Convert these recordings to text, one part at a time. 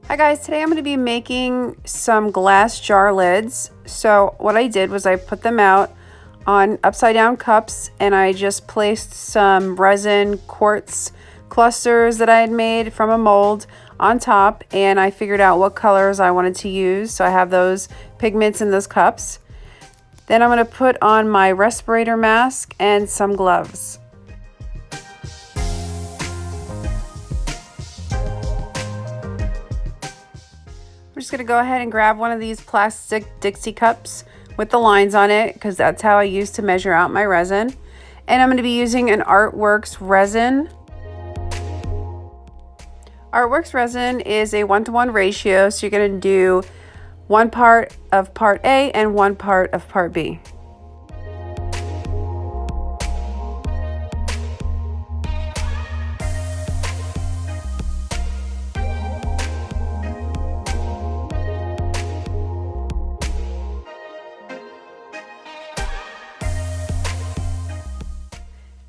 Hi guys, today I'm going to be making some glass jar lids. So what I did was I put them out on upside down cups and I just placed some resin quartz clusters that I had made from a mold on top, and I figured out what colors I wanted to use. So I have those pigments in those cups. Then I'm going to put on my respirator mask and some gloves. I'm just going to go ahead and grab one of these plastic Dixie cups with the lines on it, because that's how I use to measure out my resin. And I'm going to be using an Artworks resin. Artworks resin is a 1-to-1 ratio, so you're going to do 1 part of part A and 1 part of part B.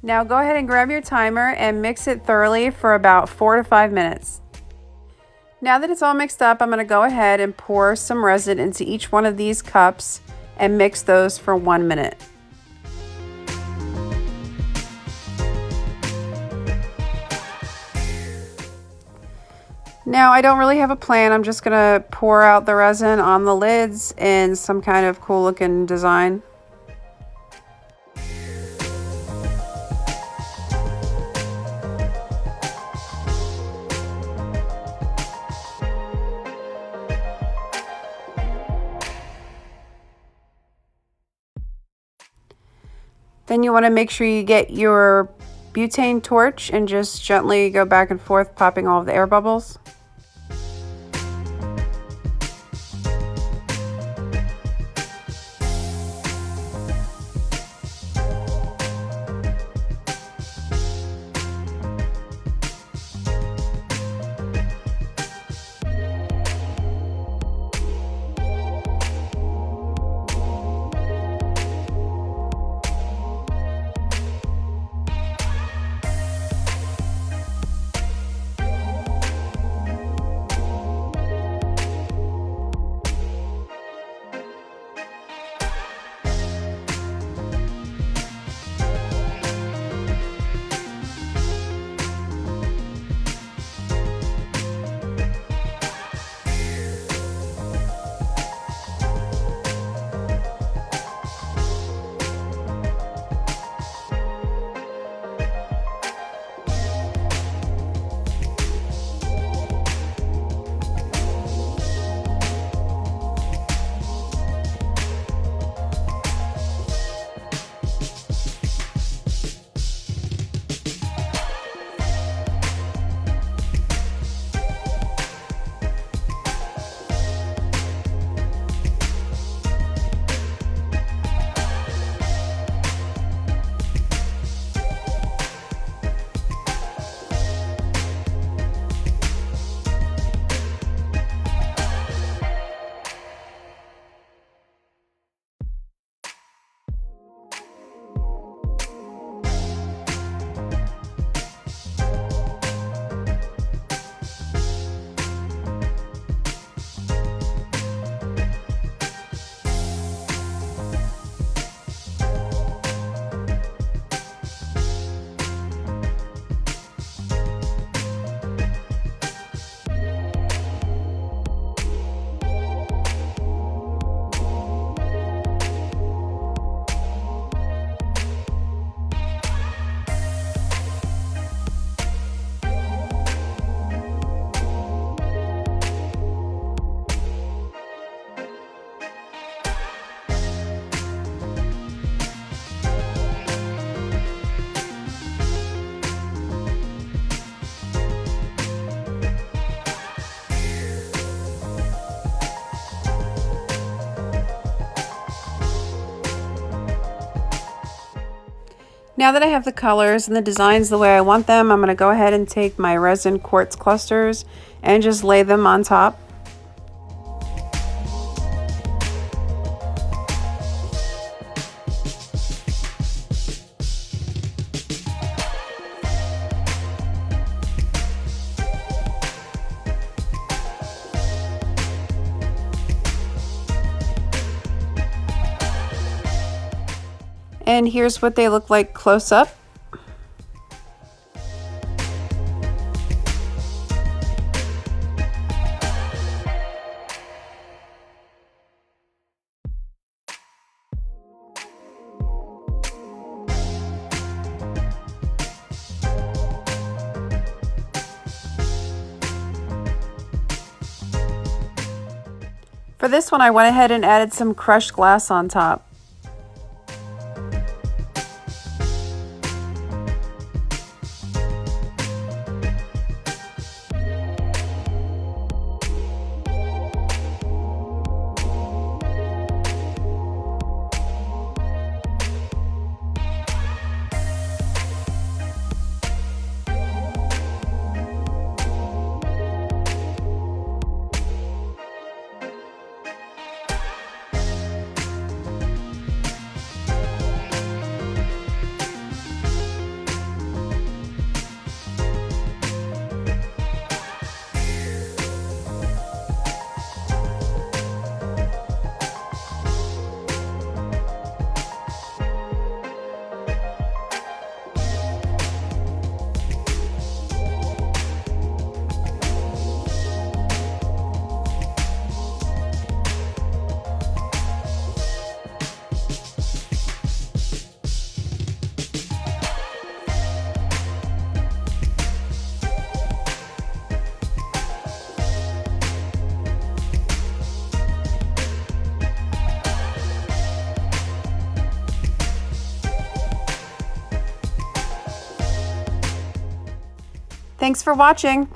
Now go ahead and grab your timer and mix it thoroughly for about 4 to 5 minutes. Now that it's all mixed up, I'm going to go ahead and pour some resin into each one of these cups and mix those for 1 minute. Now I don't really have a plan. I'm just going to pour out the resin on the lids in some kind of cool looking design. Then you want to make sure you get your butane torch and just gently go back and forth, popping all of the air bubbles. Now that I have the colors and the designs the way I want them, I'm going to go ahead and take my resin quartz clusters and just lay them on top. And here's what they look like close up. For this one, I went ahead and added some crushed glass on top. Thanks for watching.